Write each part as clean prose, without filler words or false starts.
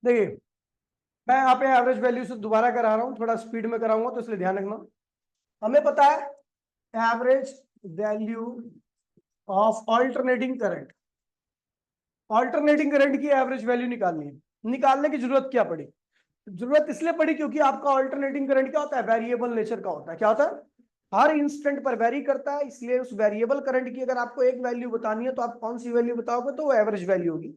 देखिए मैं यहाँ पे एवरेज वैल्यू से दोबारा करा रहा हूँ, थोड़ा स्पीड में कराऊंगा तो इसलिए ध्यान रखना। हमें पता है average value of alternating current, alternating current की एवरेज वैल्यू निकालनी है। निकालने की जरूरत क्या पड़ी? जरूरत इसलिए पड़ी क्योंकि आपका ऑल्टरनेटिंग करंट क्या होता है, वेरिएबल नेचर का होता है। क्या होता है? हर इंस्टेंट पर वेरी करता है, इसलिए उस वेरिएबल करंट की अगर आपको एक वैल्यू बतानी है तो आप कौन सी वैल्यू बताओगे? तो वो एवरेज वैल्यू होगी,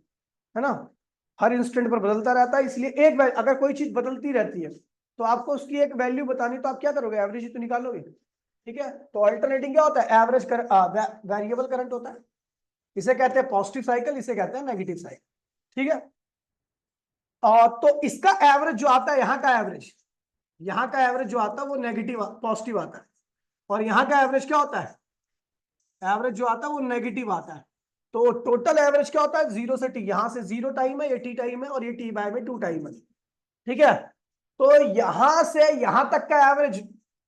है ना। हर इंस्टेंट पर बदलता रहता है, इसलिए अगर कोई चीज बदलती रहती है तो आपको उसकी एक वैल्यू बतानी, तो आप क्या करोगे? एवरेज ही तो निकालोगे। ठीक है, तो अल्टरनेटिंग क्या होता है? एवरेज कर वेरिएबल करंट होता है। इसे कहते हैं पॉजिटिव साइकिल, इसे कहते हैं नेगेटिव साइकिल। ठीक है, तो इसका एवरेज जो आता है, यहाँ का एवरेज जो आता है वो नेगेटिव पॉजिटिव आता है, और यहाँ का एवरेज क्या होता है? एवरेज जो आता है वो नेगेटिव आता है। तो टोटल एवरेज क्या होता है? 0 से टी, यहां से 0 टाइम है, ये टी टाइम है, और ये टी बाय में 2 टाइम है। ठीक है, तो यहां से यहां तक का एवरेज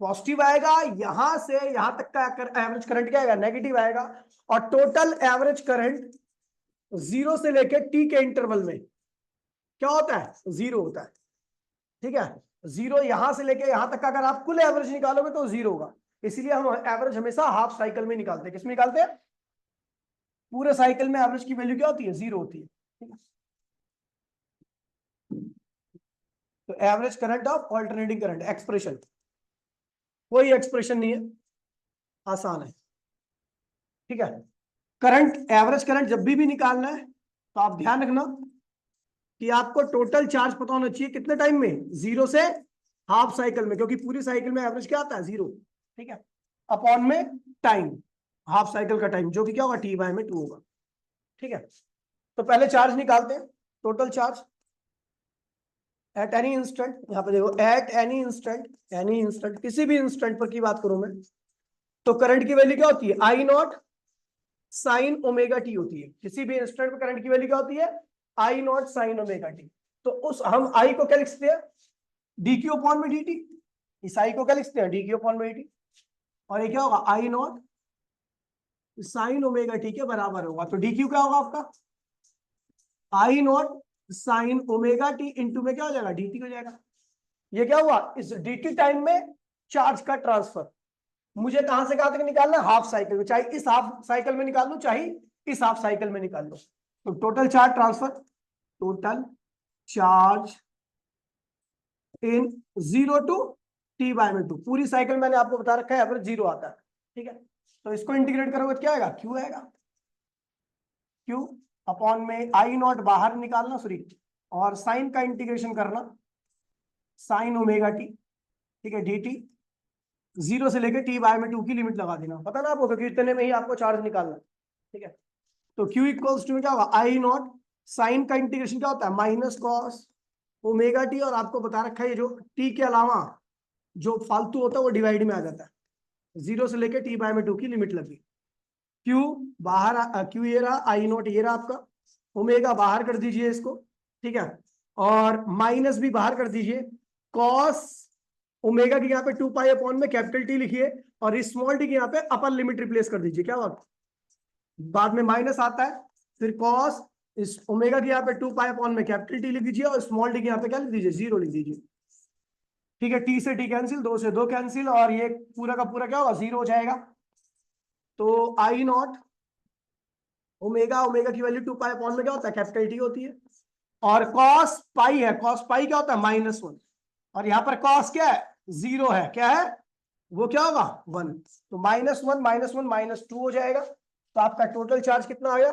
पॉजिटिव आएगा, यहां से यहां तक का एवरेज करंट क्या आएगा? नेगेटिव आएगा। और टोटल एवरेज करंट 0 से लेकर टी के इंटरवल में क्या होता है? 0 होता है। ठीक है, 0 यहां से लेके यहां तक का अगर आप कुल एवरेज निकालोगे तो 0 होगा। इसीलिए हम एवरेज हमेशा हाफ साइकिल में निकालते हैं। किसमें निकालते हैं? पूरे साइकिल में एवरेज की वैल्यू क्या होती है? 0 होती है। ठीक है, तो average current of alternating current expression, कोई एक्सप्रेशन नहीं है, आसान है। ठीक है, करंट, एवरेज करंट जब भी निकालना है तो आप ध्यान रखना कि आपको टोटल चार्ज पता होना चाहिए कितने टाइम में? 0 से हाफ साइकिल में, क्योंकि पूरी साइकिल में एवरेज क्या आता है? 0। ठीक है, अपॉन में टाइम, हाफ साइकिल का टाइम जो कि क्या होगा? टी बाय में 2 होगा। ठीक है, तो पहले चार्ज निकालते हैं, total charge at any instant. यहाँ पे देखो, एट एनी इंस्टेंट, किसी भी इंस्टेंट पर की बात करूं मैं, तो करंट की वैल्यू क्या होती है? I naught sine omega T होती है। किसी भी इंस्टेंट पर करंट की वैल्यू क्या होती है? I naught sine omega T. तो उस हम आई को क्या लिखते हैं? डी क्यू अपॉन में डी टी। इस आई को क्या लिखते हैं? डी क्यू अपॉन में डी टी। और ये क्या होगा? I naught sine omega t के बराबर होगा। तो डी क्यू क्या होगा आपका? I naught sine omega T into में क्या हो जाएगा? डी टी हो जाएगा। ये क्या हुआ? इस डी टी टाइम में चार्ज का ट्रांसफर मुझे कहां से कहां तक निकालना है? हाफ साइकिल में, चाहे इस हाफ साइकिल में निकाल लूं, चाहे इस हाफ साइकिल में निकाल लो। तो total charge transfer, total charge in 0 to T by में 2, पूरी साइकिल मैंने आपको बता रखा है एवरेज 0 आता है। ठीक है, तो इसको इंटीग्रेट करोगे तो क्या आएगा? क्यू आएगा। क्यू अपॉन में आई नॉट बाहर निकालना, सॉरी, और साइन का इंटीग्रेशन करना, साइन ओमेगा टी। ठीक है, डी टी 0 से लेकर टी बाय में 2 की लिमिट लगा देना, पता ना आपको, क्योंकि इतने में ही आपको चार्ज निकालना है। ठीक है, तो Q इक्वल्स टू में क्या होगा? आई नॉट साइन का इंटीग्रेशन क्या होता है? माइनस कॉस ओमेगा टी, और आपको बता रखा है ये जो टी के अलावा जो फालतू होता है वो डिवाइड में आ जाता है। 0 से लेकर टी बाय में 2 की लिमिट लगी। क्यू बाहर, क्यू ये रहा, आई नॉट ये रहा आपका, ओमेगा बाहर कर दीजिए इसको। ठीक है, और माइनस भी बाहर कर दीजिए। कॉस ओमेगा की यहाँ पे 2 पाई अपॉन में कैपिटल टी लिखिए, और स्मॉल टी की यहाँ पे अपर लिमिट रिप्लेस कर दीजिए। क्या होगा? बाद में माइनस आता है, फिर कॉस इस ओमेगा की यहाँ पे 2 पाई अपॉन में कैपिटल टी लिख दीजिए, और स्मॉल टी की यहाँ पे क्या लिख दीजिए? 0 लिख दीजिए। ठीक है, टी से टी कैंसिल, 2 से 2 कैंसिल, और ये पूरा का पूरा क्या होगा? 0 हो जाएगा। तो आई नॉट ओमेगा, ओमेगा की वैल्यू 2 पाई अपॉन में क्या होता है? कैपिटल टी होती है। और कॉस पाई है, कॉस पाई क्या होता है? -1। और यहाँ पर कॉस क्या है? 0 है। क्या है वो? क्या होगा? 1। तो -1 -1 -2 हो जाएगा। तो आपका टोटल चार्ज कितना आ गया?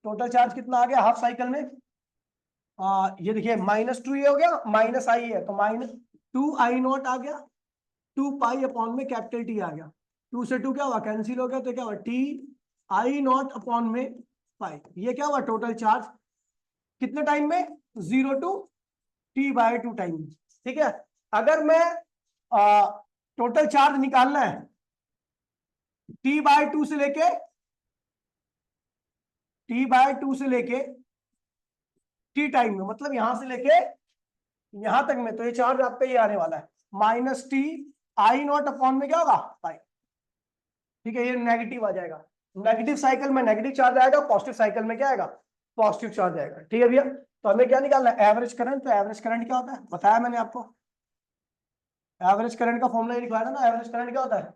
टोटल चार्ज कितना आ गया हाफ साइकिल में? ये देखिए, -2 ये हो गया, माइनस आई है, तो -2 आई नॉट आ गया, 2 पाई अपॉन में कैपिटल टी आ गया। 2 से 2 क्या हुआ? कैंसिल हो गया, तो क्या हुआ? टी आई नॉट अपॉन में पाई। ये क्या हुआ? टोटल चार्ज कितने टाइम में? 0 टू टी बाय 2 टाइम में। ठीक है, अगर मैं टोटल चार्ज निकालना है T/2 से लेके टी टाइम में, मतलब यहां से लेके यहां तक में, तो ये चार्ज आपका ये आने वाला है -T आई नॉट अपॉन में क्या होगा? पाई। ठीक है, ये नेगेटिव आ जाएगा। नेगेटिव साइकिल में नेगेटिव चार्ज आएगा, पॉजिटिव साइकिल में क्या आएगा? पॉजिटिव चार्ज आएगा। ठीक है भैया, तो हमें क्या निकालना है, एवरेज करंट। तो एवरेज करंट क्या होता है बताया मैंने आपको, एवरेज करंट का फॉर्मूला लिखवाया था ना। एवरेज करंट क्या होता है,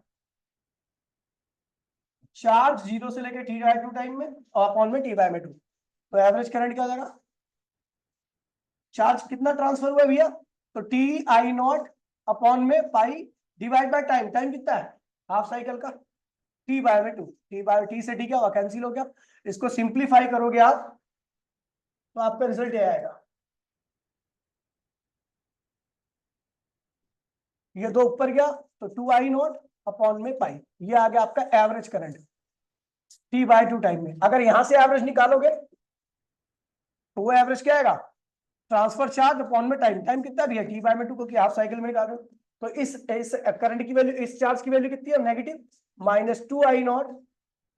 चार्ज जीरो से लेकर टी बाई टू टाइम में अपॉन में टी बाई में टू। तो एवरेज करंट क्या हो जाएगा, चार्ज कितना ट्रांसफर हुआ भैया, तो टी आई नॉट अपॉन में pi divide by time. Time कितना है, हाफ साइकिल का, टी बाय में टू। टी बाय टी से टी क्या हुआ, कैंसिल हो गया। इसको सिंप्लीफाई करोगे आप तो आपका रिजल्ट ये आएगा, ये दो ऊपर गया तो टू आई नॉट अपॉन में पाई, ये आ गया आपका average current T by two time में। अगर यहां से एवरेज निकालोगे तो वो एवरेज क्या आएगा, ट्रांसफर चार्ज अपॉन में टाइम। टाइम कितना भी है, टी बाय में टू, क्योंकि हाफ साइकिल में निकालो। तो इस करंट की वैल्यू, इस चार्ज की वैल्यू कितनी है, negative minus two I not,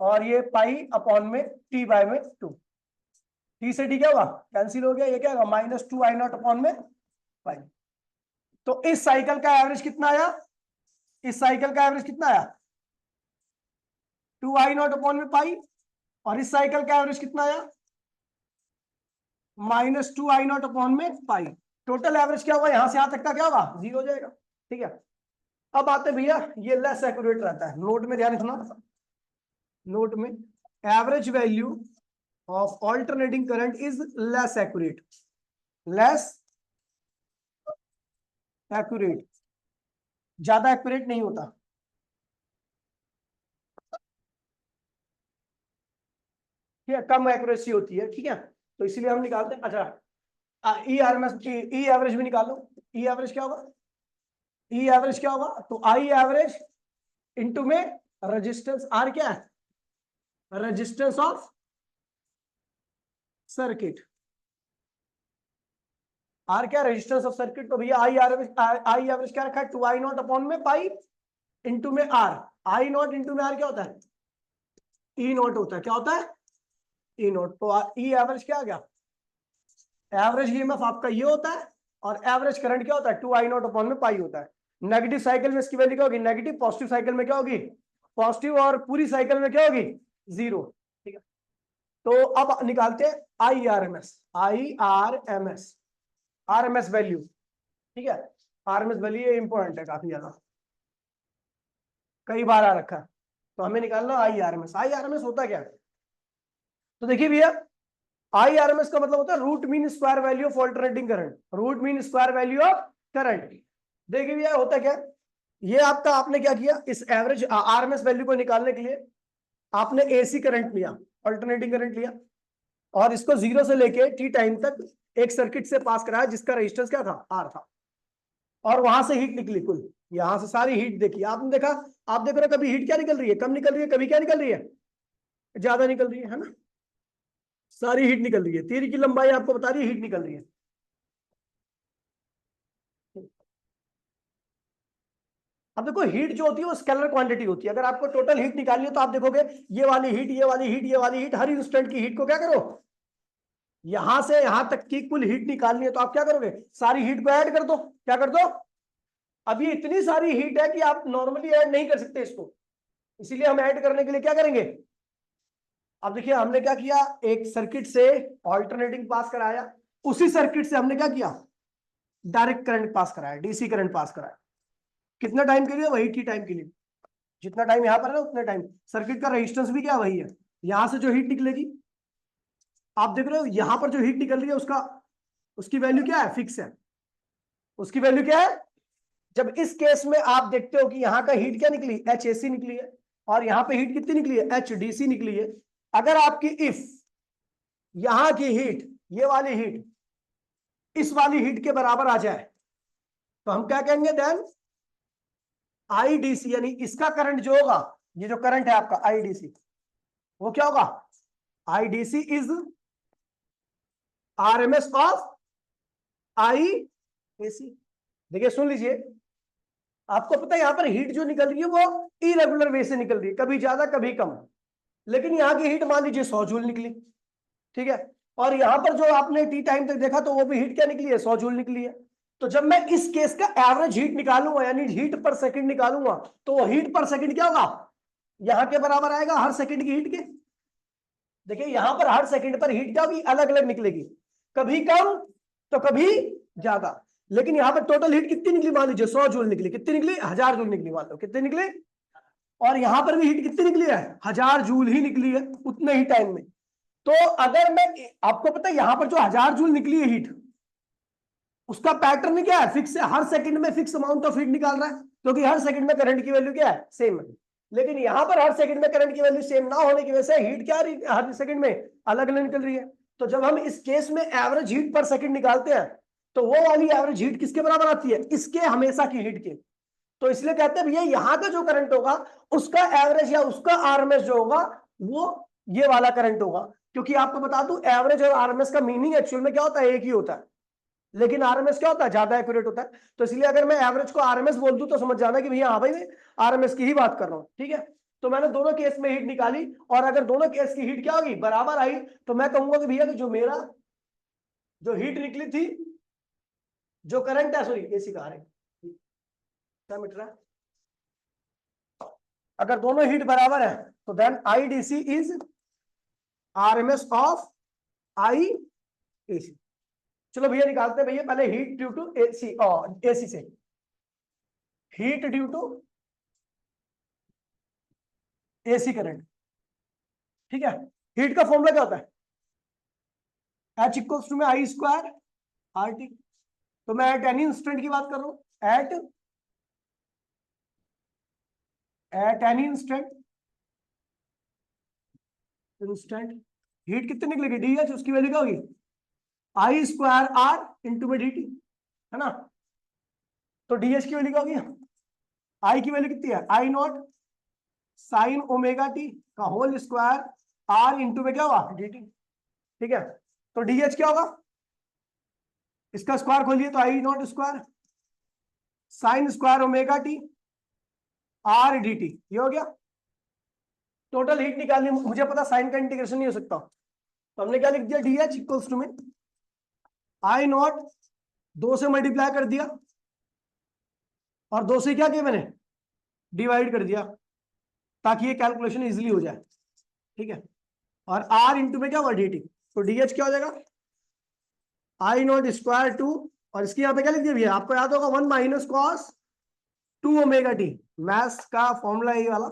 और ये पाई अपॉन में टी बाय में टू। टी से टी क्या हुआ, कैंसिल हो गया, ये क्या होगा minus two I not upon में पाई। तो इस साइकिल का एवरेज कितना आया, इस साइकिल का एवरेज कितना आया, टू आई नॉट अपॉन में पाई। और इस साइकिल का एवरेज कितना आया, minus two I not upon में पाई। टोटल एवरेज क्या होगा, यहां से यहां तक का क्या होगा, जीरो हो जाएगा। ठीक है, अब आते भैया, ये लेस एक्यूरेट रहता है, नोट में ध्यान रखना, नोट में average value of alternating current is less accurate, less accurate, ज्यादा एक्यूरेट नहीं होता। ठीक है, कम एक्यूरेसी होती है। ठीक है, तो इसीलिए हम निकालते हैं। अच्छा, ई आर एम एस, ई एवरेज भी निकालो। ई एवरेज क्या होगा, ई एवरेज क्या होगा, तो आई एवरेज इंटू में रेजिस्टेंस, आर क्या है, रेजिस्टेंस ऑफ सर्किट। आर क्या, रेजिस्टेंस ऑफ सर्किट। तो भैया आई एवरेज क्या रखा है, टू आई नॉट अपॉन में पाई इंटू में आर। आई नॉट इंटू में आर क्या होता है, ई नॉट होता है। क्या होता है, ई नॉट। तो ई एवरेज क्या आ गया, एवरेज ईएमएफ आपका ये होता है, और एवरेज करंट क्या होता है, टू आई नॉट अपॉन में पाई होता है। नेगेटिव साइकिल में इसकी वैल्यू क्या होगी, नेगेटिव। पॉजिटिव साइकिल में क्या होगी, पॉजिटिव। और पूरी साइकिल में क्या होगी, जीरो। ठीक है, तो अब निकालते हैं I R M S, I R M S, R M S value. ठीक है, आर एम एस वैल्यू ये इंपॉर्टेंट है काफी ज्यादा, कई बार आ रखा है। तो हमें निकालना I R M S. I R M एस होता क्या है, तो देखिए भैया, आई आर एम एस का मतलब होता है root mean square value of alternating current, root mean square value of current. देखिए भैया होता क्या, ये आपका, आपने क्या किया, इस एवरेज आरएमएस वैल्यू को निकालने के लिए आपने एसी करंट लिया, ऑल्टरनेटिंग करंट लिया, और इसको जीरो से लेके टी टाइम तक एक सर्किट से पास कराया जिसका रेजिस्टेंस क्या था, आर था। और वहां से हीट निकली कुल, यहां से सारी हीट देखी आपने, देखा, आप देख रहे हो कभी हीट क्या निकल रही है, कम निकल रही है, कभी क्या निकल रही है, ज्यादा निकल रही है ना। सारी हीट निकल रही है, तीर की लंबाई आपको बता रही है, हीट निकल रही है। अब देखो, हीट जो होती है वो स्केलर क्वांटिटी होती है। अगर आपको टोटल हीट निकालनी है तो आप देखोगे, ये वाली हीट, ये वाली हीट, ये वाली हीट, हर इंस्टेंट की हीट को क्या करो, यहां से यहां तक की कुल हीट निकालनी है तो आप क्या करोगे, सारी हीट को ऐड कर दो। क्या कर दो, अभी इतनी सारी हीट है कि आप नॉर्मली ऐड नहीं कर सकते इसको, इसीलिए हम ऐड करने के लिए क्या करेंगे। अब देखिए हमने क्या किया, एक सर्किट से ऑल्टरनेटिंग पास कराया, उसी सर्किट से हमने क्या किया, डायरेक्ट करंट पास कराया, डीसी करंट पास कराया। कितना टाइम के लिए, वही टी टाइम के लिए, जितना टाइम यहां पर है ना उतने टाइम। सर्किट का रेजिस्टेंस भी क्या वही है, यहां से जो हीट निकलेगी, आप देख रहे हो यहां पर जो हीट निकल रही है उसका, उसकी वैल्यू क्या है, फिक्स है। उसकी वैल्यू क्या है, जब इस केस में आप देखते हो कि यहां का हीट क्या निकली, एच एसी निकली है, और यहां पे हीट कितनी निकली है, एच डीसी निकली है। अगर आपकी इफ यहां की हीट, ये वाली हीट इस वाली हीट के बराबर आ जाए तो हम क्या कहेंगे, देन आईडीसी, यानी इसका करंट जो होगा, ये जो करंट है आपका आईडीसी, वो क्या होगा, IDC is RMS of I AC. देखिए सुन लीजिए, आपको पता है यहां पर हीट जो निकल रही है वो इरेगुलर वे से निकल रही है, कभी ज्यादा कभी कम। लेकिन यहाँ की हीट मान लीजिए 100 जूल निकली, ठीक है, और यहां पर जो आपने टी टाइम तक देखा तो वो भी हीट क्या निकली है, 100 जूल निकली है। तो जब मैं इस केस का एवरेज हीट निकालूंगा, यानी हीट पर सेकंड निकालूंगा, तो वो हीट पर सेकंड क्या होगा, यहां के बराबर आएगा, हर सेकंड की हीट के। देखिए यहां पर हर सेकंड पर हीट क्या होगी, अलग अलग निकलेगी, कभी कम तो कभी ज्यादा। लेकिन यहां पर टोटल हीट कितनी निकली, मान लीजिए 100 जूल निकली, कितनी निकली, 1000 जूल निकली, मान लो कितनी निकली। और यहां पर भी हीट कितनी निकली है, 1000 जूल ही निकली है उतने ही टाइम में। तो अगर मैं, आपको पता है यहां पर जो 1000 जूल निकली है हीट, उसका पैटर्न क्या है, फिक्स है, हर सेकंड में फिक्स अमाउंट ऑफ हीट निकाल रहा है, क्योंकि हर सेकंड में करंट की वैल्यू क्या है, सेम है। लेकिन यहां पर हर सेकंड में करंट की वैल्यू सेम ना होने की वजह से हीट क्या हर सेकंड में अलग अलग निकल रही है। तो जब हम इस केस में एवरेज हीट पर सेकंड निकालते हैं, तो वो वाली एवरेज हीट किसके बराबर आती है, इसके हमेशा की हीट के। तो इसलिए कहते हैं भैया यहां का जो करंट होगा उसका एवरेज या उसका आरएमएस जो होगा वो ये वाला करंट होगा। क्योंकि आपको बता दूं एवरेज और आरएमएस का मीनिंग एक्चुअल में क्या होता है, एक ही होता है, लेकिन आरएमएस क्या होता है, ज्यादा एक्यूरेट होता है। तो इसलिए अगर मैं एवरेज को आरएमएस बोल दूं तो समझ जाना कि भैया हाँ भाई मैं आरएमएस की ही बात कर रहा हूं, ठीक है। तो मैंने दोनों केस में हीट निकाली, और अगर दोनों केस की हीट क्या होगी, बराबर आई, तो मैं कहूंगा कि भैया जो मेरा जो हीट निकली थी, जो करंट है, सॉरी एसी कहा रहे क्या मीटर है, अगर दोनों हीट बराबर है तो then I DC is RMS of I AC. चलो भैया निकालते हैं भैया, पहले हीट ड्यू टू एसी, और एसी से heat due to AC current, ठीक है। हीट का फॉर्मूला क्या होता है, एच इक्वल्स टू में आई स्क्वायर आर टी। तो मैं एट एनी इंस्टेंट की बात कर रहा हूं, एट एनी इंस्टेंट हीट कितनी निकलेगी, डी एच, उसकी वैल्यू क्या होगी, आई स्क्वायर आर इंटू में डी टी, है ना। तो डी एच की वैल्यू क्या होगी, आई की वैल्यू कितनी है, I naught sine omega T का होल स्क्वायर आर इंटू में क्या होगा डी टी, ठीक है। तो डी एच क्या होगा, इसका स्क्वायर खोलिए तो I naught square sine square omega t R d t, ये हो गया। टोटल हीट निकालनी, मुझे पता साइन का इंटीग्रेशन नहीं हो सकता, तो हमने क्या लिख दिया, डी एच इक्वल्स टू में आई नॉट 2 से मल्टीप्लाई कर दिया, और 2 से क्या किया मैंने, डिवाइड कर दिया, ताकि ये कैलकुलेशन इजीली हो जाए, ठीक है। और आर इंटू में क्या हुआ डी टी, तो डी एच क्या हो जाएगा, आई नॉट स्क्वायर टू, और इसकी यहाँ पे क्या लिख दिया भैया, आपको याद होगा 1 minus cos 2 omega T, maths का फॉर्मूला ये वाला,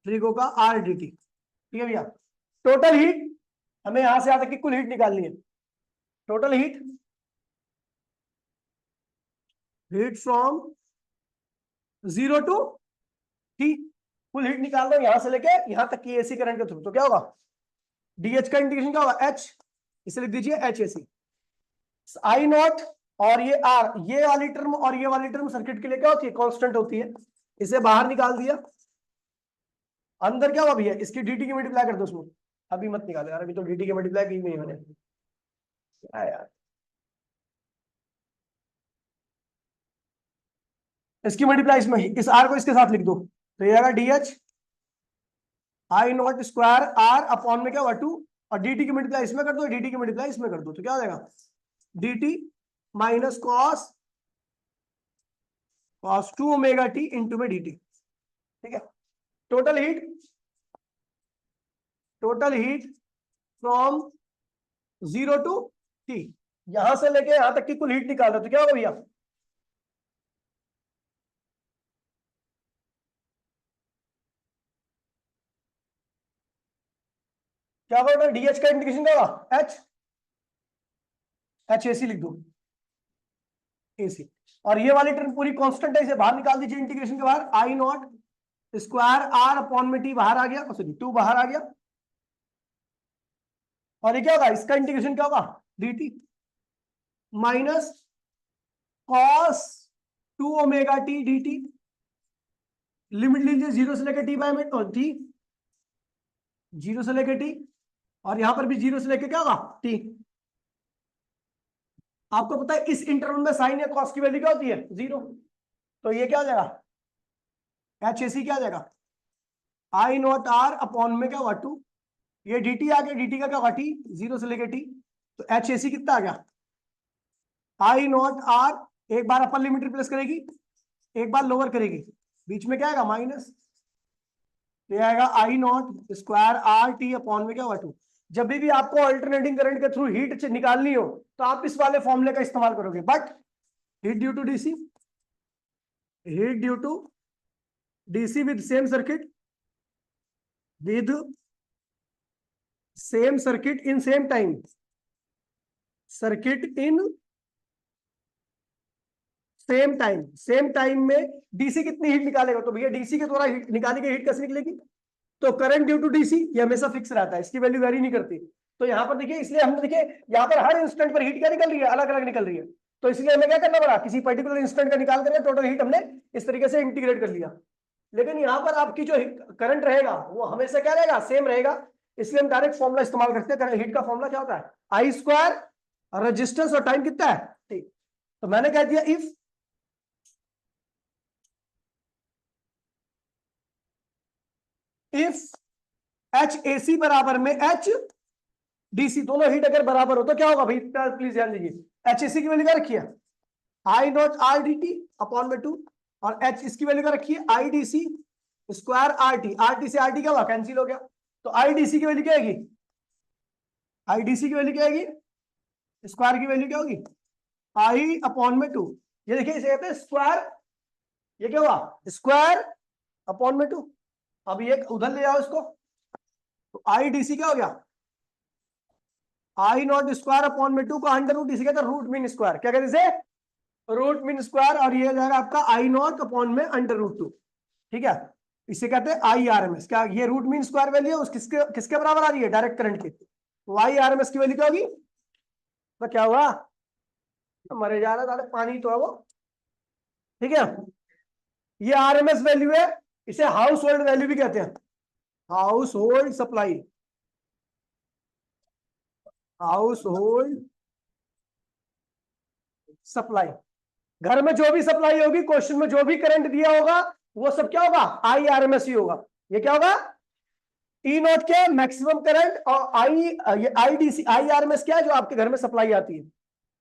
ट्रिगो का आर डी टी, ठीक है भैया। टोटल हीट हमें यहां से यहां तक की कुल हीट निकालनी है, total heat from 0 to T, full heat निकाल रहा हूं यहां से लेके यहां तक की एसी करंट के थ्रू, तो क्या होगा, डीएच का इंटीग्रेशन क्या होगा, एच, इसे लिख दीजिए एच एसी, आई नॉट, और ये आर, ये वाली टर्म और ये वाली टर्म सर्किट के लिए क्या होती है, कांस्टेंट होती है, इसे बाहर निकाल दिया। अंदर क्या हुआ भैया, इसकी डीटी की मल्टीप्लाई कर दो उसमें, अभी मत निकालो यार, अभी तो डीटी की मल्टीप्लाई की नहीं मैंने, क्या यार, इसकी मल्टीप्लाई इसमें, इस आर को इसके साथ लिख दो, तो ये आएगा DH I naught square R upon में क्या हुआ 2, और डी की मल्टीप्लाई इसमें कर दो, डी की मल्टीप्लाई इसमें कर दो, तो क्या हो जाएगा dt minus cos 2 omega T into में dt, ठीक है। Total heat from 0 to T, यहां से लेके यहां तक की कुल हीट निकाल रहे, तो क्या होगा भैया, क्या होगा, डीएच का इंटीग्रेशन क्या होगा, एच एसी लिख दो, एसी। और ये वाली टर्म पूरी कांस्टेंट है, इसे बाहर निकाल दीजिए इंटीग्रेशन के बाहर, आई नॉट स्क्वायर आर अपॉन में टी बाहर आ गया, सॉरी 2 बाहर आ गया, और ये क्या होगा, इसका इंटीग्रेशन क्या होगा, dt minus cos 2 omega T dt, limit लीजिए 0 से लेकर टी बाय में, और टी 0 से लेकर टी, और यहां पर भी 0 से लेकर क्या होगा टी। आपको पता है इस इंटरवल में साइन या कॉस की वैल्यू क्या होती है, 0, तो ये क्या हो जाएगा, एच एसी क्या आ जाएगा, आई नॉट आर अपॉन में क्या हुआ 2, ये dt आ गया, dt का क्या होगा टी, 0 से लेकर टी, तो एच एसी कितना आ गया, आई नॉट आर, एक बार अपर लिमिट रिप्लेस करेगी, एक बार लोअर करेगी, बीच में क्या आएगा माइनस, तो ये आएगा I naught square R t upon में क्या हुआ 2। जब भी आपको अल्टरनेटिंग करंट के थ्रू हीट निकालनी हो तो आप इस वाले फॉर्मूले का इस्तेमाल करोगे। But heat due to DC, heat due to DC with same circuit, with same circuit in same time, circuit in same time में डीसी कितनी हीट निकालेगा, तो भैया डीसी के द्वारा हीट निकाली गई हीट कैसे निकलेगी, तो करंट ड्यू टू डीसी ये हमेशा फिक्स रहता है, इसकी वैल्यू वेरी नहीं करती। तो यहाँ पर देखिए, इसलिए हमने देखिए यहाँ पर हर इंस्टेंट पर हीट क्या निकल रही है, अलग अलग निकल रही है। तो इसलिए हमें क्या करना पड़ा, किसी पर्टिकुलर इंस्टेंट का निकाल करके टोटल हीट हमने इस तरीके से इंटीग्रेट कर लिया। लेकिन यहाँ पर आपकी जो करंट रहेगा वो हमेशा क्या रहेगा, सेम रहेगा। इसलिए हम डायरेक्ट फॉर्मुला इस्तेमाल करते हैं। हीट का फॉर्मुला क्या होता है, आई स्क्वायर, रेजिस्टेंस और टाइम कितना है, ठीक। तो मैंने कह दिया इफ एच ए सी बराबर में एच डीसी, दोनों हीट अगर बराबर हो तो क्या होगा भाई, प्लीज ध्यान दीजिए। एच ए सी की वैल्यू क्या रखी है, I naught R d t upon में 2, और एच इसकी वैल्यू क्या रखी है, I D C square R t. R t से आर टी क्या हुआ, कैंसिल हो गया। तो आई डी सी की वैल्यू क्या आएगी, आई डी सी की वैल्यू क्या आएगी, स्क्वायर की वैल्यू क्या होगी, आई अपॉन में 2। ये देखिए इसे कहते हैं स्क्वायर, ये क्या हुआ स्क्वायर अपॉन में 2। अब ये उधर ले जाओ इसको, तो आई डी सी क्या हो गया, आई नॉट स्क्वायर अपॉन में 2 का अंडर रूट, इसे कहते हैं रूट मीन स्क्वायर। क्या कहते हैं इसे, रूट मीन स्क्वायर। और ये जाएगा आपका आई नॉट अपॉन में अंडर रूट 2, ठीक है। इसे कहते हैं आई आर एम एस। क्या ये रूट मीन स्क्वायर वैल्यू है, किसके किसके बराबर आ रही है, डायरेक्ट करंट के। तो आई आर एम एस की वैल्यू क्या होगी, तो क्या हुआ, तो मरे जा रहा है, पानी तो है वो, ठीक है। ये आर एम एस वैल्यू है, इसे हाउस होल्ड वैल्यू भी कहते हैं, house hold supply, house hold supply. घर में जो भी सप्लाई होगी, क्वेश्चन में जो भी करंट दिया होगा वो सब क्या होगा, आई आर एम एस ही होगा। ये क्या होगा, ई नॉट क्या है, मैक्सिमम करंट, और I D C I R M S क्या है, जो आपके घर में सप्लाई आती है,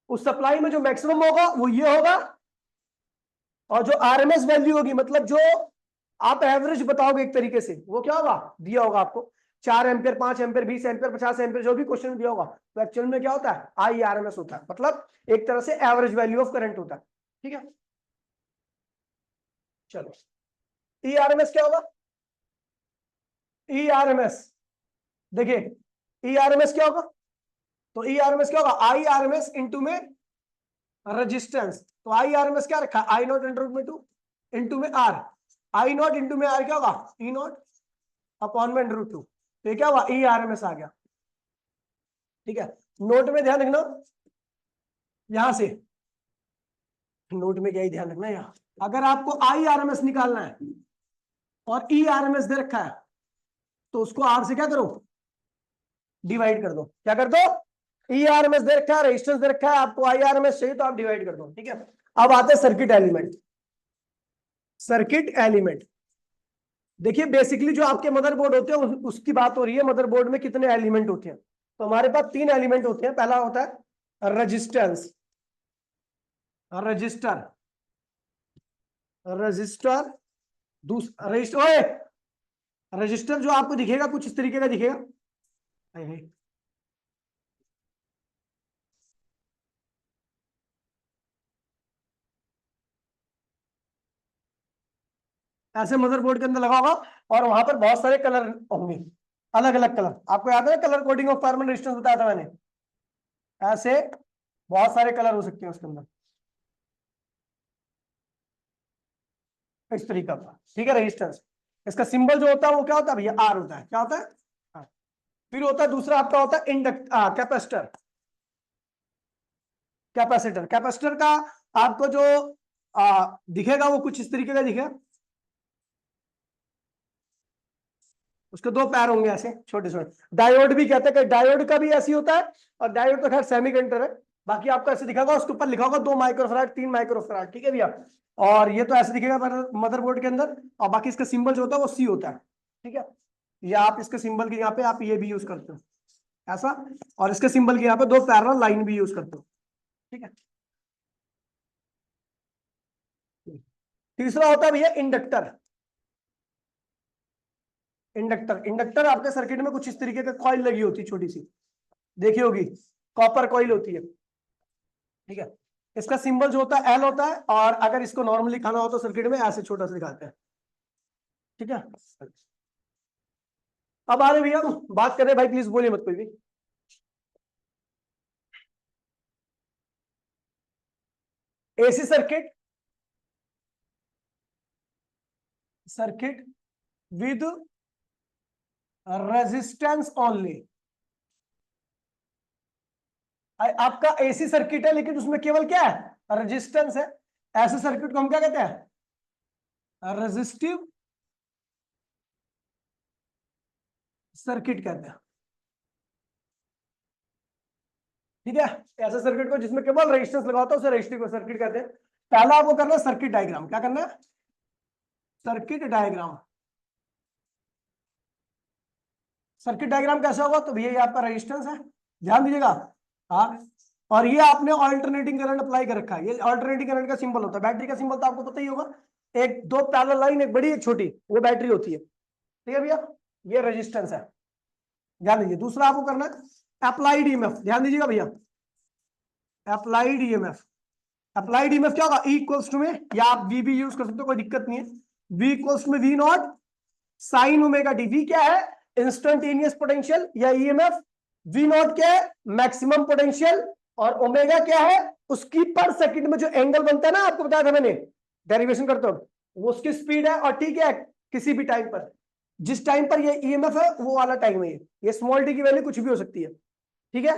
उस सप्लाई में जो मैक्सिमम होगा वो ये होगा। और जो आरएमएस वैल्यू होगी, मतलब जो आप एवरेज बताओगे एक तरीके से, वो क्या होगा, दिया होगा आपको 4 एम्पियर, 5 एम्पियर, 20 एम्पियर, 50 एम्पियर, जो भी क्वेश्चन में दिया होगा, तो एक्चुअल में क्या होता है, आई आर एम एस होता है। मतलब एक तरह से एवरेज वैल्यू ऑफ करंट होता है, ठीक है। चलो, ई आर एम एस क्या होगा, ई आर एम एस, देखिए ई आर एम एस क्या होगा, तो ई आर एम एस क्या होगा, I R M S into में रेजिस्टेंस। तो आई आर एम एस क्या रखा, आई नॉट इंटू में 2 इंटू में आर, आई नॉट इंटू में आर क्या होगा, ई नॉट अपॉन में √2। तो ये क्या हुआ, ई आर एम एस आ गया, ठीक है। नोट में ध्यान रखना, यहां से नोट में क्या ही ध्यान रखना है, यहाँ अगर आपको आई आर एम एस निकालना है और ई आर एम एस दे रखा है, तो उसको आर से क्या करो, डिवाइड कर दो। क्या कर दो, ई आर एम एस दे रखा है, रेजिस्टेंस दे रखा है, आपको आई आर एम एस चाहिए तो आप डिवाइड कर दो, ठीक है। अब आते हैं सर्किट एलिमेंट। सर्किट एलिमेंट देखिए, बेसिकली जो आपके मदरबोर्ड होते हैं उसकी बात हो रही है, मदरबोर्ड में कितने एलिमेंट होते हैं। तो हमारे पास 3 एलिमेंट होते हैं। पहला होता है रेजिस्टेंस, रजिस्टर, रजिस्टर, दूसरा रजिस्टर, रजिस्टर जो आपको दिखेगा कुछ इस तरीके का दिखेगा, ऐसे मदरबोर्ड के अंदर लगा होगा, और वहां पर बहुत सारे कलर होंगे, अलग अलग कलर। आपको याद है colour coding of permanent resistance बताया था मैंने, ऐसे बहुत सारे कलर हो सकते हैं उसके अंदर, इस तरीका का, ठीक है। रेजिस्टेंस, इसका सिंबल जो होता है वो क्या होता है भैया, आर होता है। क्या होता है, हाँ। फिर होता है दूसरा आपका होता है इंडक्ट कैपेसिटर, कैपेसिटर, कैपेसिटर का आपको जो दिखेगा वो कुछ इस तरीके का दिखेगा, उसके 2 पैर होंगे ऐसे छोटे छोटे। डायोड भी कहते हैं कि डायोड का भी ऐसी होता है, और डायोड तो खैर सेमीकंडक्टर है, बाकी आपको ऐसे दिखागा, उसके ऊपर लिखा होगा 2 माइक्रोफैराड, 3 माइक्रोफैराड, ठीक है भैया। और ये तो ऐसे दिखेगा मदरबोर्ड के अंदर, और बाकी इसका सिंबल जो होता है वो सी होता है, ठीक है। या आप इसके सिंबल के यहाँ पे आप ये भी यूज करते हो ऐसा, और इसके सिंबल के यहाँ पे 2 पैरेलल लाइन भी यूज करते हो, ठीक है। तीसरा होता है भैया इंडक्टर, इंडक्टर, इंडक्टर आपके सर्किट में कुछ इस तरीके का कॉइल लगी होती है छोटी सी, देखी होगी, कॉपर कॉइल होती है, ठीक है। इसका सिंबल जो होता है एल होता है, और अगर इसको नॉर्मली लिखाना हो तो सर्किट में ऐसे छोटा सा लिखाते हैं, ठीक है। अब आ रहे भैया बात कर रहे भाई, प्लीज बोलिए मत कोई भी। AC circuit, circuit with resistance only, आपका एसी सर्किट है लेकिन उसमें केवल क्या है, रेजिस्टेंस है। ऐसे सर्किट को हम क्या कहते हैं, रेजिस्टिव सर्किट कहते हैं, ठीक है। ऐसे सर्किट को जिसमें केवल रेजिस्टेंस लगा होता है उसे रेजिस्टिव सर्किट कहते हैं। पहला आपको करना है सर्किट डायग्राम, क्या करना है, सर्किट डायग्राम। सर्किट डायग्राम कैसा होगा, तो भैया ये आपका रेजिस्टेंस है, ध्यान दीजिएगा। हाँ, और ये आपने ऑल्टरनेटिंग करंट अप्लाई कर रखा है, ये ऑल्टरनेटिंग करंट का सिंबल होता है। बैटरी का सिंबल तो आपको पता ही होगा, एक दो पैरेलल लाइन, एक बड़ी एक छोटी, वो बैटरी होती है, ठीक है भैया। ये रेजिस्टेंस है, ध्यान दीजिए। दूसरा आपको करना है अप्लाइड ईएमएफ, ध्यान दीजिएगा भैया, अप्लाइड ईएमएफ। अप्लाइड ईएमएफ क्या होगा, ई इक्वल्स टू में, या आप वी भी यूज कर सकते हो, कोई दिक्कत नहीं है। वी इक्वल्स टू में V naught sine omega T. V क्या है, इंस्टेंटेनियस पोटेंशियल या ईएमएफ। वी नॉट क्या है, मैक्सिमम पोटेंशियल, और ओमेगा क्या है, उसकी पर सेकंड में जो एंगल बनता है ना, आपको बताया था मैंने डेरिवेशन करते हो, वो उसकी स्पीड है। और ठीक है, किसी भी टाइम पर, जिस टाइम पर ये ईएमएफ है वो वाला टाइम है ये स्मॉल टी की वैल्यू कुछ भी हो सकती है, ठीक है।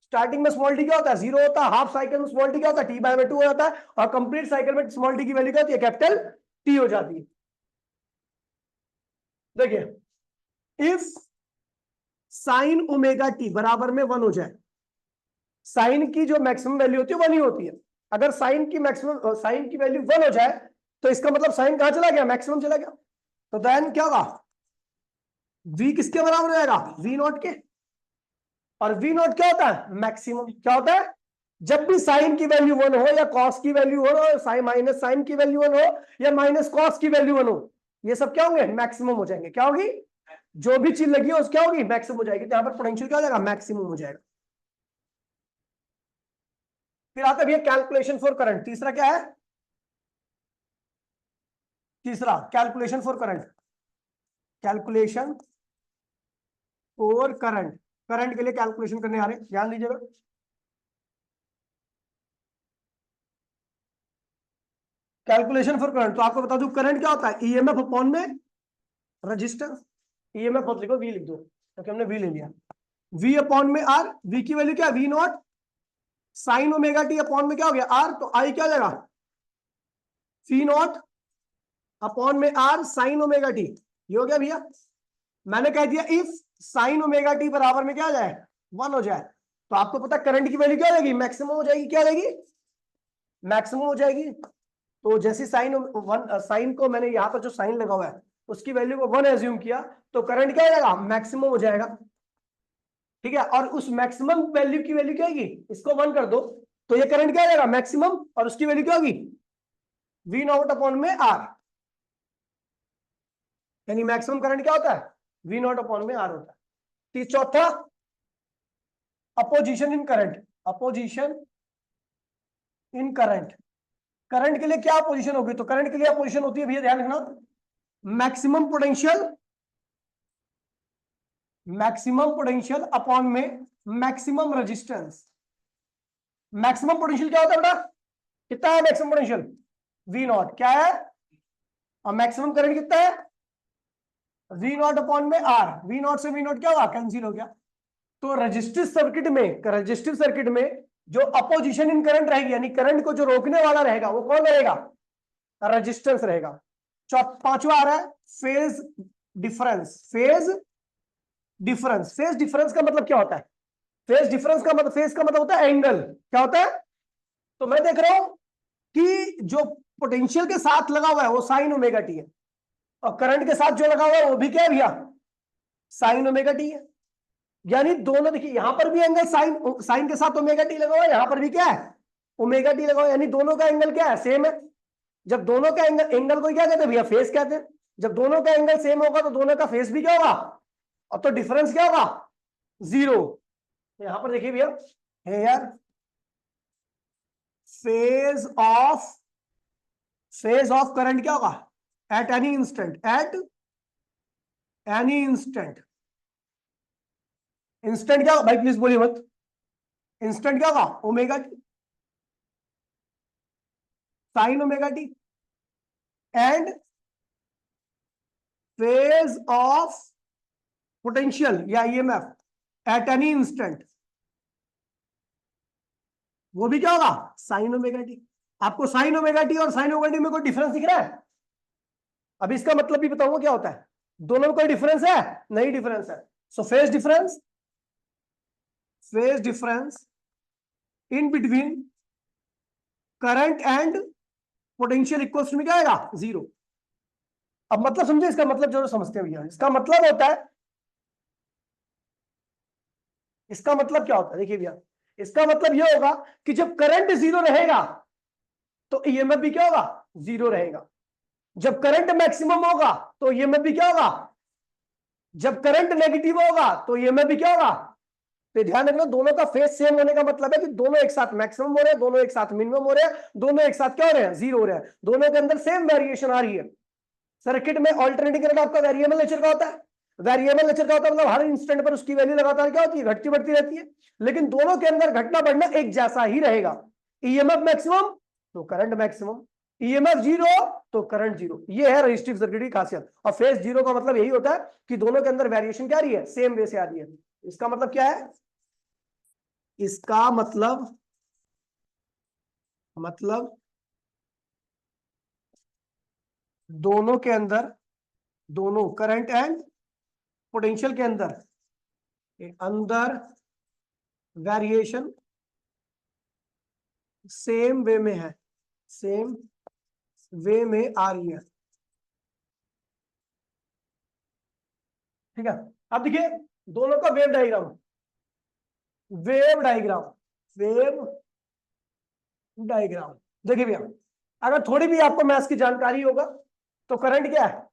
स्टार्टिंग में स्मॉल टी क्या होता है, 0 होता है, हाफ साइकिल में स्मॉल टी क्या होता है, t/2 हो जाता है, और कंप्लीट साइकिल में स्मॉल टी की वैल्यू क्या होती है, कैपिटल टी हो जाती है। देखिए, इफ साइन ओमेगा टी बराबर में 1 हो जाए, साइन की जो मैक्सिमम वैल्यू होती है 1 ही होती है। अगर साइन की मैक्सिमम, साइन की वैल्यू 1 हो जाए तो इसका मतलब साइन कहां चला गया, मैक्सिमम चला गया। तो देन क्या होगा, v किसके बराबर हो जाएगा, v नॉट के। और v नॉट क्या होता है, मैक्सिमम। क्या होता है, जब भी साइन की वैल्यू 1 हो, या कॉस की वैल्यू 1 हो, साइन माइनस साइन की वैल्यू 1 हो, या माइनस कॉस की वैल्यू 1 हो, ये सब क्या होंगे, मैक्सिमम हो जाएंगे। क्या होगी, जो भी चीज लगी है उस क्या होगी, मैक्सिमम हो जाएगी। तो यहां पर पोटेंशियल क्या हो जाएगा, मैक्सिमम हो जाएगा। फिर आता है कैलकुलेशन फॉर करंट। तीसरा क्या है, तीसरा calculation for current, calculation for current. Current के लिए कैलकुलेशन करने आ रहे हैं, ध्यान दीजिएगा। कैलकुलेशन फॉर करंट, तो आपको बता दूं करंट क्या होता है, ईएमएफ अपॉन में रेजिस्टेंस। ईएमएफ मत लिखो, वी लिख दो, क्योंकि हमने वी ले लिया। वी अपॉन में आर, वी की वैल्यू क्या है, V naught sine omega T upon में क्या हो गया, आर। तो आई क्या हो जाएगा, वी नॉट अपॉन में आर साइन ओमेगा टी। ये हो गया भैया। मैंने कह दिया इफ साइन ओमेगा टी बराबर में क्या हो जाए, 1 हो जाए, तो आपको पता करंट की वैल्यू क्या हो जाएगी, मैक्सिमम हो जाएगी। क्या हो जाएगी, मैक्सिमम हो जाएगी। तो जैसे साइन को मैंने यहां पर जो साइन लगा हुआ है उसकी वैल्यू को 1 एज्यूम किया, तो करंट क्या हो जाएगा, मैक्सिमम हो जाएगा, ठीक है। और उस मैक्सिमम वैल्यू की वैल्यू क्या होगी, इसको 1 कर दो, तो ये करंट क्या हो जाएगा, मैक्सिमम, और उसकी वैल्यू क्या होगी, वी नॉट अपॉन में आर। यानी मैक्सिमम करंट क्या होता है, वी नॉट अपॉन में आर होता है। चौथा, opposition in current, opposition in current. Current के लिए क्या अपोजिशन होगी, तो करंट के लिए अपोजिशन होती है भैया, ध्यान रखना, maximum potential, maximum potential upon में मैक्सिमम रेजिस्टेंस। मैक्सिमम पोटेंशियल क्या होता है बेटा, कितना है मैक्सिमम पोटेंशियल, वी नॉट क्या है, और मैक्सिमम करंट कितना है, वी नॉट अपॉन में आर। वी नॉट से वी नॉट क्या हुआ, कैंसिल हो गया। तो रजिस्टिव सर्किट में, रजिस्टिव सर्किट में जो अपोजिशन इन करंट रहेगी, यानी करंट को जो रोकने वाला रहेगा वो कौन रहेगा, रेजिस्टेंस रहेगा। पांचवा आ रहा है phase difference. Phase difference, phase difference का मतलब क्या होता है, फेज डिफरेंस का मतलब, फेज का मतलब होता है एंगल। क्या होता है, तो मैं देख रहा हूं कि जो पोटेंशियल के साथ लगा हुआ है वो साइन ओमेगा टी है, और करंट के साथ जो लगा हुआ है वो भी क्या है भैया, साइन ओमेगा टी है। यानी दोनों, देखिए यहां पर भी एंगल साइन, साइन के साथ ओमेगा टी लगा हुआ है, यहां पर भी क्या है, ओमेगा टी लगा हुआ है, यानी दोनों का एंगल क्या है, सेम है। जब दोनों का एंगल को क्या कहते हैं भैया, फेज कहते हैं। जब दोनों का एंगल सेम होगा तो दोनों का फेस भी क्या होगा, अब तो डिफरेंस क्या होगा, जीरो। यहां पर देखिए भैया, हेयर फेज ऑफ करंट क्या होगा, at any instant, at any instant. Instant क्या होगा भाई, प्लीज बोलिए मत, इंस्टेंट क्या होगा, omega T, sign omega T, and phase of potential या ईएमएफ एट एनी इंस्टेंट, वो भी क्या होगा, साइन ओमेगा टी। आपको साइन ओमेगा टी और साइन ओमेगा टी में कोई डिफरेंस दिख रहा है? अब इसका मतलब भी बताऊंगा क्या होता है, दोनों में कोई डिफरेंस है, नहीं डिफरेंस है। So phase difference in between current and potential equals to में क्या आएगा, जीरो। अब मतलब समझे इसका मतलब, जो समझते हैं भैया, इसका मतलब होता है, इसका मतलब क्या होता है, देखिए भैया, इसका मतलब यह होगा कि जब करंट जीरो रहेगा तो ईएमएफ भी क्या होगा, जीरो रहेगा। जब करंट मैक्सिमम होगा तो ईएमएफ भी क्या होगा, जब करंट नेगेटिव होगा तो ईएमएफ भी क्या होगा। तो ध्यान रखना, दोनों का फेस सेम होने का मतलब है कि दोनों एक साथ मैक्सिमम हो रहे हैं, दोनों एक साथ मिनिमम हो रहे हैं, दोनों एक साथ क्या हो रहे हैं, जीरो हो रहे हैं, दोनों के अंदर सेम वेरिएशन आ रही है। सर्किट में ऑल्टरनेटिंग करंट आपका वेरिएबल नेचर का होता है, वेरिएबल नेचर का होता है मतलब हर इंस्टेंट पर उसकी वैल्यू लगातार क्या होती है, घटती बढ़ती रहती है, लेकिन दोनों के अंदर घटना बढ़ना एक जैसा ही रहेगा। ईएमएफ मैक्सिमम तो करंट मैक्सिमम, ईएमएफ जीरो तो करंट जीरो। ये है रजिस्टिव सर्किट की खासियत। और फेज जीरो का मतलब यही होता है कि दोनों के अंदर वेरिएशन क्या आ रही है, सेम वे से आ रही है। इसका मतलब क्या है, इसका मतलब दोनों के अंदर, दोनों करंट एंड पोटेंशियल के अंदर वेरिएशन सेम वे में है, सेम वे में आ रही है। ठीक है, अब देखिए दोनों का wave diagram, wave diagram, wave diagram. देखिए भैया, अगर थोड़ी भी आपको मैथ्स की जानकारी होगा तो करंट क्या है,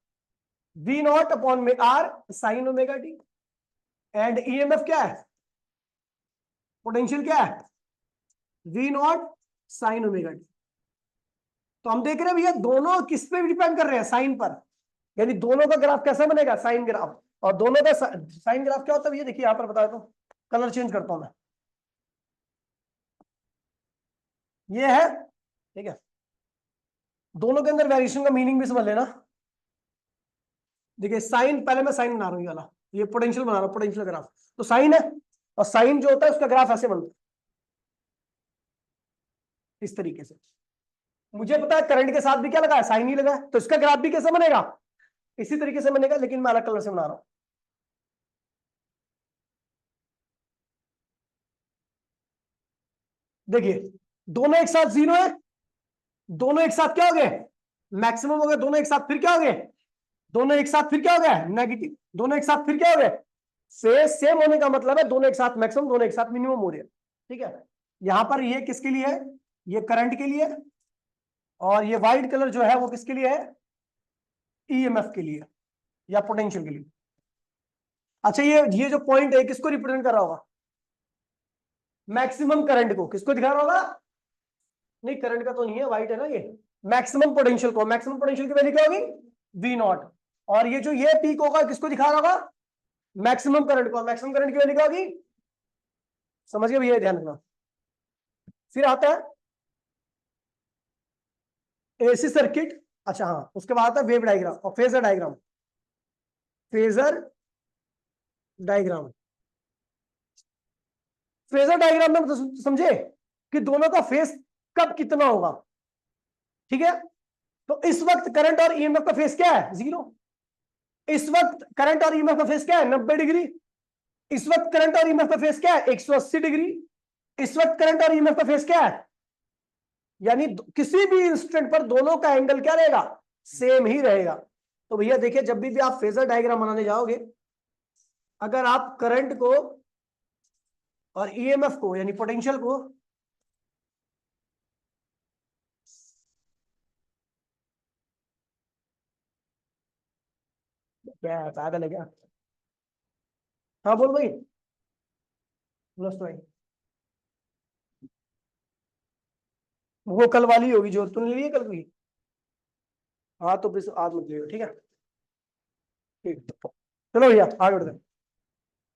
वी नॉट अपॉन में R sine omega T, and EMF क्या है, पोटेंशियल क्या है, V naught sine omega T. तो हम देख रहे हैं भैया दोनों किस पे डिपेंड कर रहे हैं, साइन पर, यानी दोनों का ग्राफ कैसा बनेगा, साइन ग्राफ। और दोनों का साइन ग्राफ क्या होता है भैया, देखिए यहां पर बता दो, कलर चेंज करता हूं मैं, ये है, ठीक है। दोनों के अंदर वेरिएशन का मीनिंग भी समझ लेना। देखिए साइन, पहले मैं साइन बना रहा हूं, ये वाला, ये पोटेंशियल बना रहा हूं, पोटेंशियल ग्राफ। तो साइन है, और साइन जो होता है उसका ग्राफ ऐसे बनता है, इस तरीके से। मुझे पता है करंट के साथ भी क्या लगा है, साइन ही लगा है, तो इसका ग्राफ भी कैसे बनेगा, इसी तरीके से बनेगा, लेकिन मैं अलग कलर से बना रहा हूं। देखिए दोनों एक साथ जीरो है, दोनों एक साथ क्या हो गए, मैक्सिमम हो गए, दोनों एक साथ फिर क्या हो गए, दोनों एक साथ फिर क्या हो गया, नेगेटिव, दोनों एक साथ फिर क्या हो गए, फेज सेम होने का मतलब है दोनों एक साथ मैक्सिमम, दोनों एक साथ मिनिमम हो रहे हैं। ठीक है, यहां पर ये किसके लिए है, ये करंट के लिए, और ये व्हाइट कलर जो है वो किसके लिए है, ईएमएफ के लिए या पोटेंशियल के लिए। अच्छा ये जो पॉइंट है किसको रिप्रेजेंट कर रहा होगा, मैक्सिमम करंट को, किसको दिखा रहा होगा, नहीं करंट का तो नहीं है, व्हाइट है ना ये, मैक्सिमम पोटेंशियल को, मैक्सिमम पोटेंशियल की वैल्यू क्या होगी, वी नॉट। और ये जो ये पीक होगा किसको दिखा रहा होगा, मैक्सिमम करंट को, मैक्सिमम करंट की वैल्यू क्या होगी, समझ गए भैया, ध्यान रखना। फिर आता है एसी सर्किट, अच्छा हाँ, उसके बाद आता है वेव डायग्राम और phasor diagram, phasor diagram. Phasor diagram में मतलब समझे कि दोनों का फेस कब कितना होगा, ठीक है। तो इस वक्त करंट और ईएमएफ का फेस क्या है, जीरो। इस वक्त करंट और ईएमएफ का फेस क्या है, 90 डिग्री। इस वक्त करंट और ईएमएफ का फेस क्या है, 180 डिग्री। इस वक्त करंट और ईएमएफ का फेस क्या है, यानी किसी भी इंस्टेंट पर दोनों का एंगल क्या रहेगा, सेम ही रहेगा। तो भैया देखिए जब भी आप फेजर डायग्राम बनाने जाओगे, अगर आप करंट को और ईएमएफ को यानी पोटेंशियल को क्या है, पागल है क्या? हाँ बोल भाई। प्लस भाई, वो कल वाली होगी जो तूने ली है कल की। हाँ तो फिर आज मत लियो, ठीक है। ठीक, चलो भैया आगे बढ़ते हैं।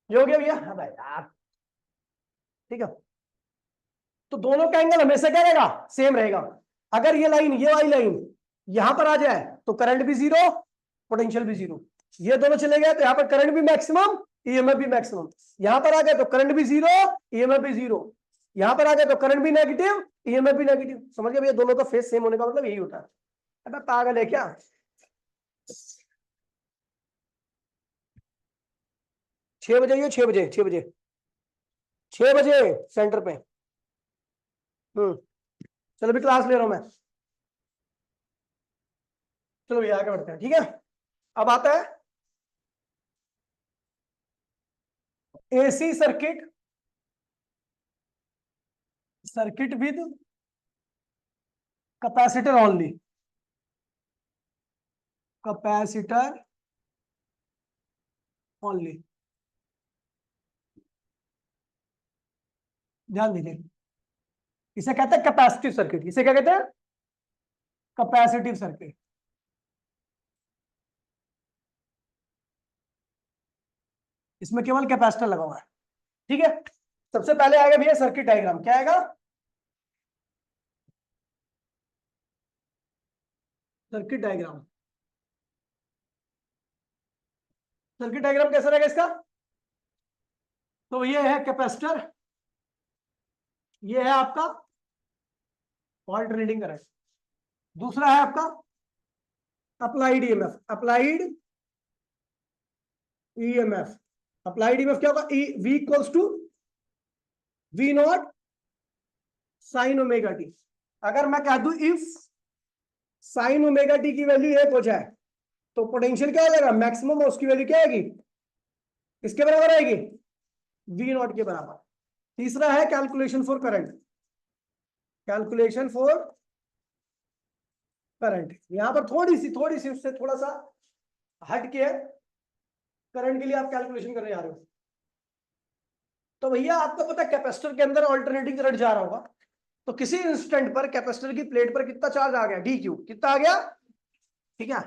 ये हो गया भैया, हाँ भाई यार, ठीक है। तो दोनों का एंगल हमेशा क्या रहेगा, सेम रहेगा। अगर ये लाइन, ये वाली लाइन यहां पर आ जाए तो करंट भी जीरो, पोटेंशियल भी जीरो। ये दोनों चले गए तो यहाँ पर करंट भी मैक्सिमम, ईएमएफ भी मैक्सिमम। यहां पर आ गए तो करंट भी जीरो, ईएमएफ भी जीरो। यहां पर आ गए तो करंट भी नेगेटिव, ईएमएफ भी नेगेटिव। समझ गए भैया, दोनों का फेस सेम होने का मतलब यही होता है। अबे पागल है क्या? 6 बजे, ये 6 बजे, 6 बजे, 6 बजे सेंटर पे। चलो भी क्लास ले रहा हूं मैं। चलो भैया आगे बढ़ते हैं, ठीक है। अब आता है AC circuit, circuit with capacitor only, capacitor only. ध्यान दीजिए, इसे कहते हैं कैपेसिटिव सर्किट। इसे क्या कहते हैं, कैपेसिटिव सर्किट। इसमें केवल कैपेसिटर लगा हुआ है, ठीक है। सबसे पहले आएगा भैया सर्किट डायग्राम, क्या आएगा, सर्किट डायग्राम। सर्किट डायग्राम कैसा रहेगा इसका, तो ये है कैपेसिटर, ये है आपका ऑल्टरनेटिंग करंट। दूसरा है आपका applied EMF, applied EMF. Applied EMF क्या होगा, V equals to V naught sine omega T. अगर मैं कह दूं इफ साइन ओमेगा टी की वैल्यू 1 हो जाए तो पोटेंशियल क्या हो जाएगा, मैक्सिमम, और उसकी वैल्यू क्या आएगी, किसके बराबर आएगी, वी नॉट के बराबर। तीसरा है calculation for current, calculation for current. यहां पर थोड़ी सी उससे थोड़ा सा हट के करंट के लिए आप कैलकुलेशन करने जा रहे हो। तो भैया आपको पता है कैपेसिटर के अंदर ऑल्टरनेटिंग करंट जा रहा होगा, तो किसी इंस्टेंट पर कैपेसिटर की प्लेट पर कितना चार्ज आ गया, डी क्यू, कितना आ गया, ठीक है।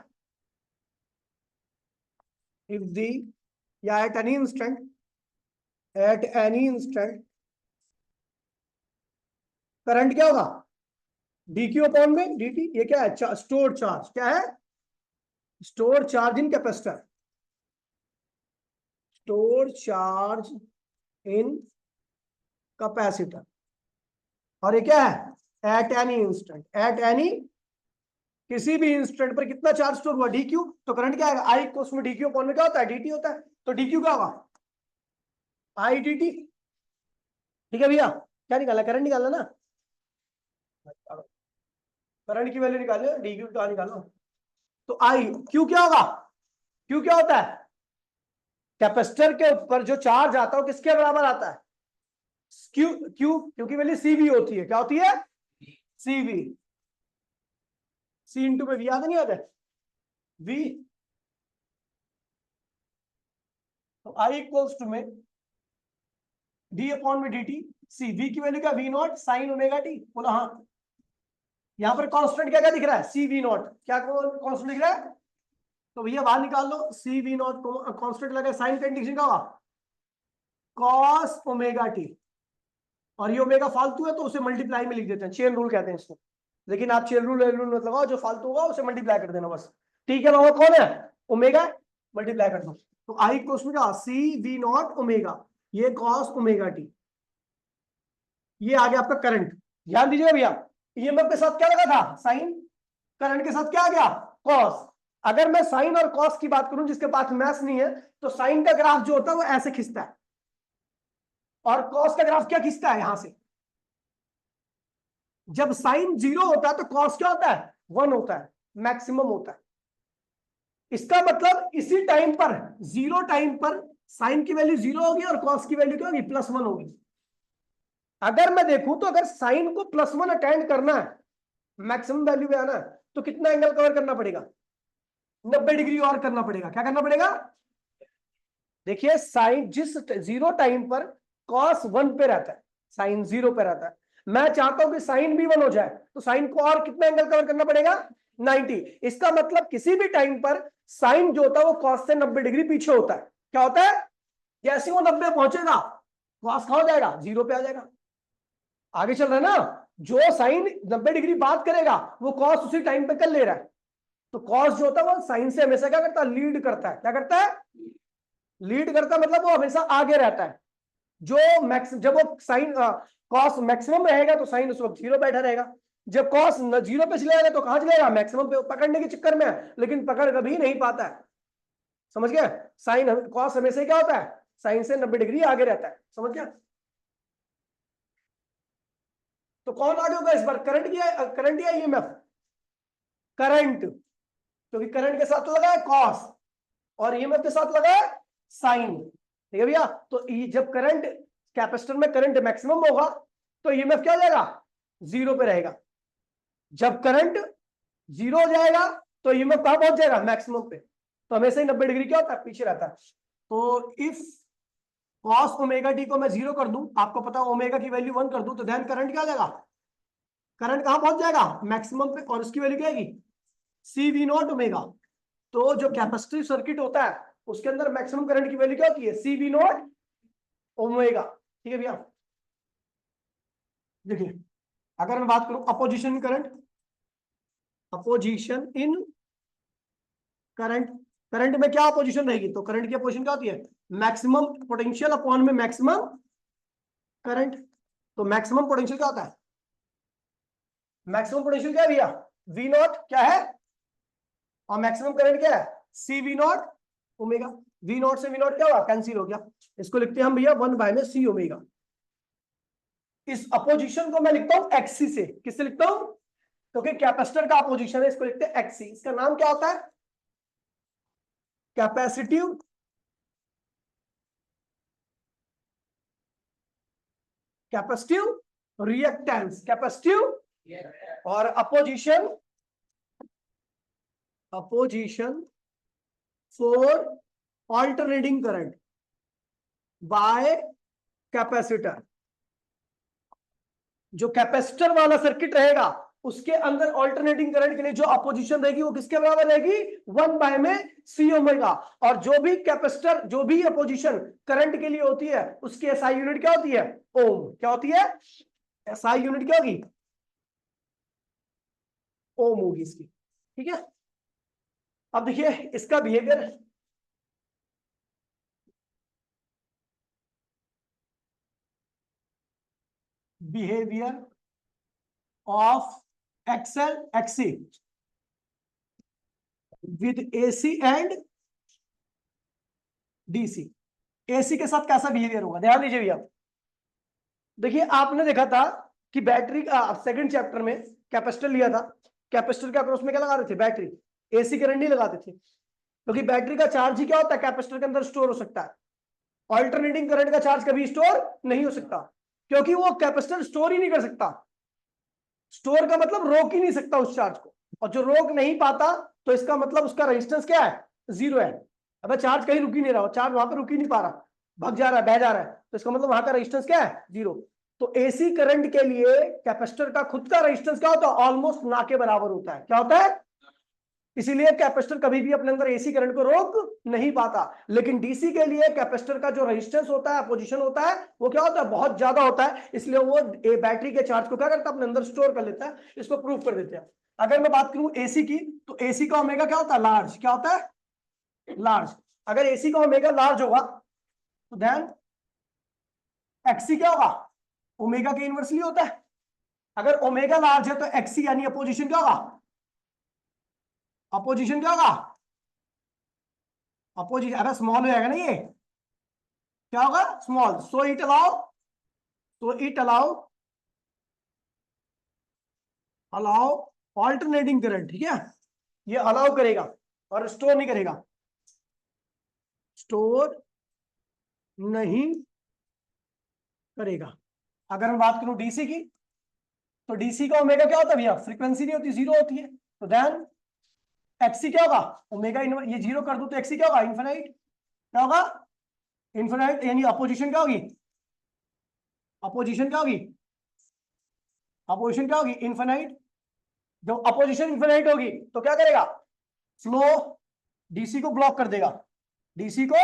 इफ दी, या at any instant, at any instant current क्या होगा, डी क्यू अपॉन में डी टी। ये क्या है, स्टोर चार्ज, क्या है, store charge in capacitor, store charge in capacitor. और ये क्या है, at any instant, at any, किसी भी इंस्टेंट पर कितना चार्ज स्टोर हुआ, डी क्यू। तो करंट क्या आएगा, आई को उसमें डी क्यू अपॉन में क्या होता है, डी टी होता है। तो डी क्यू क्या होगा, आई डी टी। ठीक है भैया, क्या निकाला, करंट निकाला ना, करंट की वैल्यू निकालो, डी क्यू का निकालो। तो आई क्यू क्या होगा, क्यू क्या होता है, कैपेसिटर के ऊपर जो चार्ज आता है वो किसके बराबर आता है, क्यू, क्यू की वैल्यू सीवी होती है, क्या होती है, सीवी। सी इंटू में वी याद नहीं आता है, वी। तो आई इक्वल्स टू में डी अपॉन में डी टी, सी, वी की वैल्यू क्या, V naught sine omega T. बोला हाँ। यहां पर कांस्टेंट क्या क्या दिख रहा है, सी वी नॉट, क्या कांस्टेंट दिख रहा है, तो भैया बाहर निकाल लो, सी वी नॉट कांस्टेंट लगा, साइन का इंडिकेशन क्या होगा, कॉस ओमेगा टी। और ये ओमेगा फालतू है तो उसे मल्टीप्लाई में लिख देते हैं, चेन रूल कहते हैं इसको। लेकिन आप चेन रूल मत लगाओ, जो फालतू होगा उसे मल्टीप्लाई कर देना बस। ठीक है ना, कौन है, ओमेगा, मल्टीप्लाई कर दो। तो आई को उसमें क्या, सी वी नॉट ओमेगा, ये कॉस ओमेगा टी। ये आ गया आपका करंट। ध्यान दीजिएगा भैया, ईएमएफ के साथ क्या लगा था, साइन, करंट के साथ क्या आ गया, कॉस। अगर मैं साइन और कॉस की बात करूं, जिसके पास मैथ्स नहीं है, तो साइन का ग्राफ जो होता है वो ऐसे खिंचता है, और कॉस का ग्राफ क्या खींचता है, यहां से। जब साइन 0 होता है तो कॉस क्या होता है, 1 होता है, मैक्सिमम होता है। इसका मतलब इसी टाइम पर, 0 टाइम पर साइन की वैल्यू 0 होगी और कॉस की वैल्यू क्या होगी, +1 होगी। अगर मैं देखूं तो अगर साइन को +1 अटेंड करना है, मैक्सिमम वैल्यू पे आना है, तो कितना एंगल कवर करना पड़ेगा, 90 डिग्री और करना पड़ेगा। क्या करना पड़ेगा? देखिए साइन जिस जीरो टाइम पर कॉस 1 पे रहता है, साइन 0 पे रहता है, मैं चाहता हूं कि साइन भी 1 हो जाए, तो साइन को और कितना एंगल कवर करना पड़ेगा? 90। इसका मतलब किसी भी टाइम पर साइन जो होता है वो कॉस से 90 डिग्री पीछे होता है। क्या होता है? जैसे वो 90 पहुंचेगा कॉस कहां हो जाएगा? 0 पे आ जाएगा। आगे चल रहा है ना? जो साइन 90 डिग्री बात करेगा वो कॉस उसी टाइम पे कर ले रहा है। तो कॉस जो होता है वो साइन से हमेशा क्या करता है? लीड करता है। क्या करता है? लीड करता है, मतलब वो हमेशा आगे रहता है। जो मैक्स जब वो साइन कॉस मैक्सिमम रहेगा तो साइन उस वक्त 0 बैठा रहेगा। जब कॉस 0 पे चलेगा तो कहां चलेगा? मैक्सिमम पे। पकड़ने के चक्कर में है, लेकिन पकड़ कभी नहीं पाता है। समझ गया? साइन कॉस हमेशा क्या होता है? साइन से 90 डिग्री आगे रहता है। समझ गया? तो कौन आगे होगा इस बार? करंट या ईएमएफ? करंट, क्योंकि करंट के साथ लगा है कॉस और ईएमएफ के साथ लगा है साइन। ठीक है भैया? तो जब करंट कैपेसिटर में करंट मैक्सिमम होगा तो ईएमएफ क्या हो जाएगा? 0 पे रहेगा। जब करंट 0 हो जाएगा तो ईएमएफ कहां पहुंच जाएगा? मैक्सिमम पे। तो हमेशा ही 90 डिग्री क्या होता है? पीछे रहता है। तो इफ कॉस ओमेगा टी को मैं 0 कर दूं, आपको पता है ओमेगा की वैल्यू 1 कर दूं, तो ध्यान करंट क्या हो जाएगा? करंट कहां पहुंच जाएगा? मैक्सिमम पे। और उसकी वैल्यू क्या आएगी? सी वी नॉट ओमेगा। तो जो कैपेसिटिव सर्किट होता है उसके अंदर मैक्सिमम करंट की वैल्यू क्या होती है? C V naught omega. ठीक है भैया? देखिए अगर मैं बात करूं opposition current, opposition in current, current में क्या अपोजिशन रहेगी? तो करंट की अपोजिशन क्या होती है? मैक्सिमम पोटेंशियल अपॉन में मैक्सिमम करंट। तो मैक्सिमम पोटेंशियल क्या होता है? मैक्सिमम पोटेंशियल क्या है भैया? वी नॉट क्या है? और मैक्सिमम करंट क्या है? C V naught omega. V naught से वी नॉट क्या हुआ? कैंसिल हो गया। इसको लिखते हैं हम भैया 1 बाय में सी ओमेगा। इस अपोजिशन को मैं लिखता हूं एक्सी से। किससे लिखता हूं? क्योंकि कैपेसिटर का अपोजिशन है, इसको लिखते हैं एक्सी। इसका नाम क्या होता है? Capacitive capacitive reactance, capacitive. और opposition, opposition for alternating current by capacitor. जो कैपेसिटर वाला सर्किट रहेगा उसके अंदर ऑल्टरनेटिंग करंट के लिए जो अपोजिशन रहेगी वो किसके बराबर रहेगी? 1 बाय में सी ओमेगा। और जो भी कैपेसिटर, जो भी अपोजिशन करंट के लिए होती है उसकी एसआई यूनिट क्या होती है? ओम। क्या होती है? एसआई यूनिट क्या होगी? ओम होगी इसकी। ठीक है? अब देखिए इसका behaviour, behaviour of XL XC with AC and DC. AC के साथ कैसा बिहेवियर होगा? ध्यान दीजिए भैया। देखिए आपने देखा था कि बैटरी का सेकंड चैप्टर में कैपेसिटर लिया था, कैपेसिटर के अक्रॉस में क्या लगा रहे थे? बैटरी। एसी करंट नहीं लगाते थे, क्योंकि बैटरी का चार्ज ही क्या होता है? कैपेसिटर के अंदर स्टोर हो सकता है। ऑल्टरनेटिंग करंट का चार्ज कभी स्टोर नहीं हो सकता, क्योंकि वो कैपेसिटर स्टोर ही नहीं कर सकता। स्टोर का मतलब रोक ही नहीं सकता उस चार्ज को, और जो रोक नहीं पाता तो इसका मतलब उसका रेजिस्टेंस क्या है? 0 है। अब चार्ज कहीं रुक ही नहीं रहा, चार्ज वहां पर रुक ही नहीं पा रहा, भग जा रहा है, बह जा रहा है, तो इसका मतलब वहां का रेजिस्टेंस क्या है? 0। तो एसी करंट के लिए कैपेसिटर का खुद का रेजिस्टेंस क्या होता है? ऑलमोस्ट ना के बराबर होता है। क्या होता है? इसीलिए कैपेसिटर कभी भी अपने अंदर एसी करंट को रोक नहीं पाता। लेकिन डीसी के लिए कैपेसिटर का जो रेजिस्टेंस होता है, अपोजिशन होता है, वो क्या होता है? बहुत ज्यादा होता है। इसलिए वो बैटरी के चार्ज को क्या करता है? अपने अंदर स्टोर कर लेता है। इसको प्रूव कर देते हैं। अगर मैं बात करूं एसी की, तो एसी का ओमेगा क्या होता है? लार्ज। क्या होता है? लार्ज। अगर एसी का ओमेगा लार्ज होगा तो देन एक्सी क्या होगा? ओमेगा के इनवर्सली होता है। अगर ओमेगा लार्ज है तो एक्सी यानी अपोजिशन क्या होगा? अपोजिशन क्या होगा? अपोजिशन अगर स्मॉल हो जाएगा ना, ये क्या होगा? Small. So it allow, so it allow, allow alternating current. ठीक है? ये अलाउ करेगा और स्टोर नहीं करेगा, स्टोर नहीं करेगा। अगर मैं बात करूं डीसी की, तो डीसी का ओमेगा क्या होता है भैया? फ्रीक्वेंसी नहीं होती, 0 होती है। तो देन एक्सी क्या होगा, ओमेगा ये जीरो कर दूं तो एक्सी क्या होगा, इन्फिनाइट। क्या होगा, इन्फिनाइट, यानी अपोजिशन क्या होगी, अपोजिशन क्या होगी, अपोजिशन क्या होगी, इन्फिनाइट। जब अपोजिशन इन्फिनाइट होगी तो क्या करेगा, फ्लो डीसी को ब्लॉक कर देगा, डीसी को